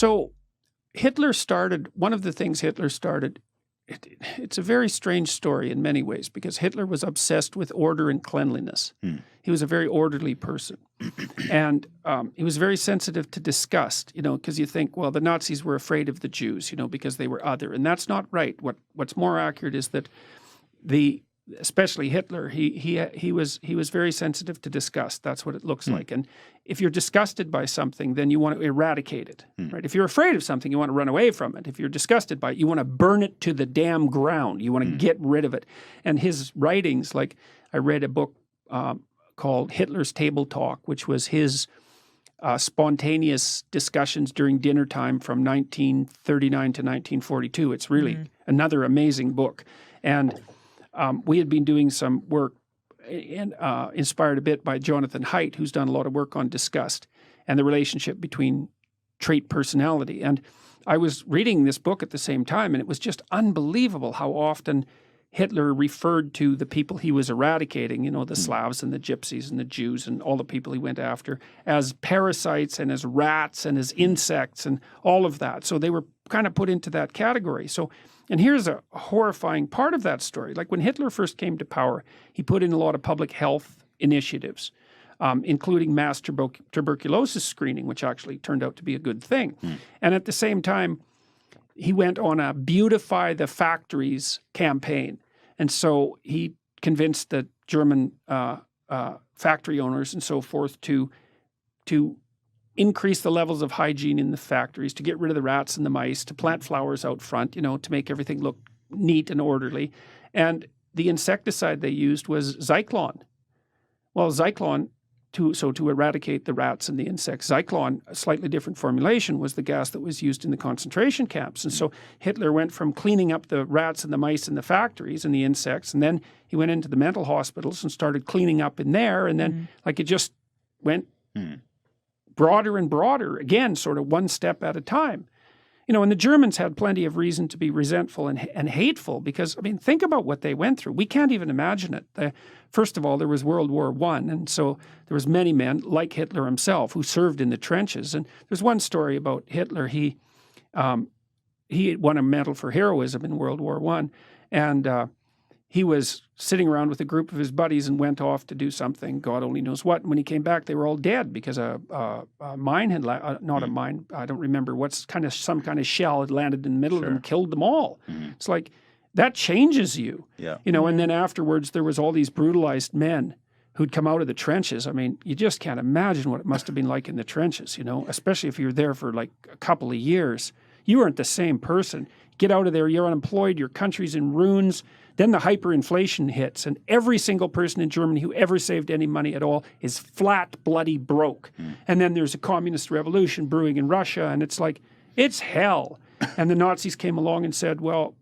So Hitler started, one of the things Hitler started, it's a very strange story in many ways because Hitler was obsessed with order and cleanliness. He was a very orderly person. And he was very sensitive to disgust, you know, because you think, well, the Nazis were afraid of the Jews, you know, because they were other. And that's not right. What's more accurate is that especially Hitler, he was very sensitive to disgust. That's what it looks like. And if you're disgusted by something, then you want to eradicate it, right? If you're afraid of something, you want to run away from it. If you're disgusted by it, you want to burn it to the damn ground. You want to get rid of it. And his writings, like I read a book called Hitler's Table Talk, which was his spontaneous discussions during dinner time from 1939 to 1942. It's really another amazing book. And we had been doing some work inspired a bit by Jonathan Haidt, who's done a lot of work on disgust and the relationship between trait personality. And I was reading this book at the same time, and it was just unbelievable how often Hitler referred to the people he was eradicating, you know, the Slavs and the Gypsies and the Jews and all the people he went after, as parasites and as rats and as insects and all of that. So they were kind of put into that category. So, and here's a horrifying part of that story. Like when Hitler first came to power, he put in a lot of public health initiatives, including mass tuberculosis screening, which actually turned out to be a good thing. And at the same time, he went on a beautify the factories campaign. And so he convinced the German factory owners and so forth to increase the levels of hygiene in the factories, to get rid of the rats and the mice, to plant flowers out front, you know, to make everything look neat and orderly. And the insecticide they used was Zyklon. Well, Zyklon, to eradicate the rats and the insects, Zyklon, a slightly different formulation, was the gas that was used in the concentration camps. And so Hitler went from cleaning up the rats and the mice in the factories and the insects, and then he went into the mental hospitals and started cleaning up in there. And then like it just went broader and broader, again, sort of one step at a time. You know, and the Germans had plenty of reason to be resentful and hateful because, I mean, think about what they went through. We can't even imagine it. First of all, there was World War I, and so there was many men, like Hitler himself, who served in the trenches. And there's one story about Hitler. He won a medal for heroism in World War I, and he was sitting around with a group of his buddies and went off to do something, God only knows what. And when he came back, they were all dead because a mine had, not a mine, I don't remember, some kind of shell had landed in the middle of them and killed them all. It's like, that changes you. You know, and then afterwards, there was all these brutalized men who'd come out of the trenches. I mean, you just can't imagine what it must have been like in the trenches, you know, especially if you were there for like a couple of years. You weren't the same person. Get out of there, you're unemployed, your country's in ruins. Then the hyperinflation hits, and every single person in Germany who ever saved any money at all is flat, bloody broke. And then there's a communist revolution brewing in Russia, and it's like, it's hell. And the Nazis came along and said, well,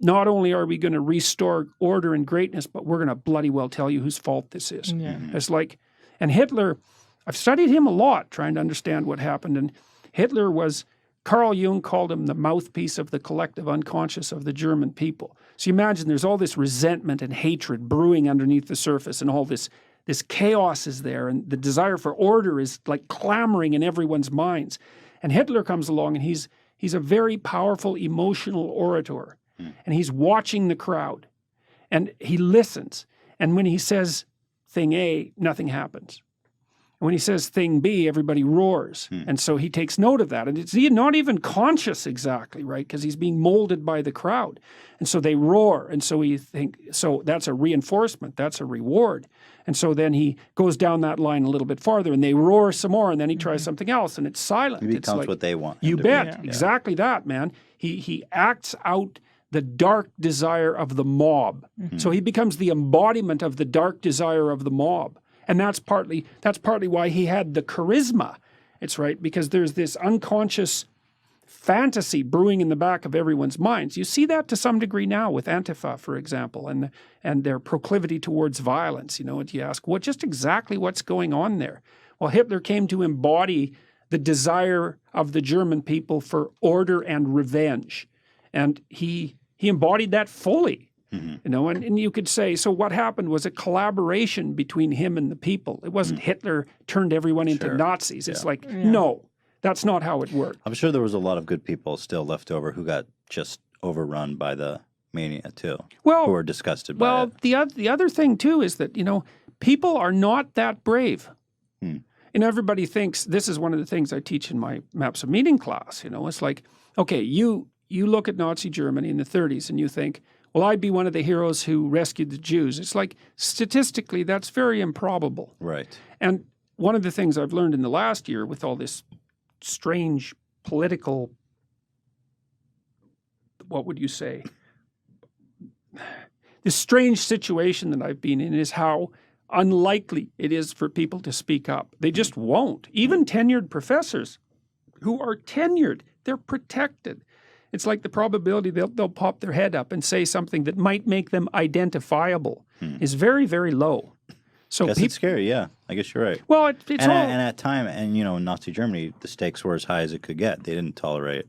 not only are we going to restore order and greatness, but we're going to bloody well tell you whose fault this is. It's like, and Hitler, I've studied him a lot trying to understand what happened, and Hitler was, Carl Jung called him the mouthpiece of the collective unconscious of the German people. So you imagine there's all this resentment and hatred brewing underneath the surface, and all this chaos is there, and the desire for order is like clamoring in everyone's minds. And Hitler comes along, and he's a very powerful emotional orator, and he's watching the crowd, and he listens. And when he says thing A, nothing happens. When he says thing B, everybody roars. And so he takes note of that. And it's not even conscious exactly, right? Because he's being molded by the crowd. And so they roar. And so we think, so that's a reinforcement. That's a reward. And so then he goes down that line a little bit farther, and they roar some more, and then he tries something else, and it's silent. He becomes like, what they want. You bet. Exactly that, man. He acts out the dark desire of the mob. So he becomes the embodiment of the dark desire of the mob. And that's partly why he had the charisma. It's right, because there's this unconscious fantasy brewing in the back of everyone's minds. You see that to some degree now with Antifa, for example, and their proclivity towards violence. You know, and you ask, just exactly what's going on there? Well, Hitler came to embody the desire of the German people for order and revenge. And he embodied that fully. You know, and you could say, so what happened was a collaboration between him and the people. It wasn't Hitler turned everyone into Nazis. It's like, no, That's not how it worked. I'm sure there was a lot of good people still left over who got just overrun by the mania too. Well, who were disgusted by it. The other thing too is that, you know, people are not that brave. And everybody thinks, this is one of the things I teach in my Maps of Meaning class, you know, it's like, okay, you look at Nazi Germany in the 30s and you think, well, I'd be one of the heroes who rescued the Jews. It's like, statistically, that's very improbable. Right. And one of the things I've learned in the last year with all this strange political, what would you say? This strange situation that I've been in is how unlikely it is for people to speak up. They just won't. Even tenured professors who are tenured, they're protected. It's like the probability they'll pop their head up and say something that might make them identifiable is very, very low. So it's scary, yeah. I guess you're right. Well, it's all... And at time, and you know, in Nazi Germany, the stakes were as high as it could get. They didn't tolerate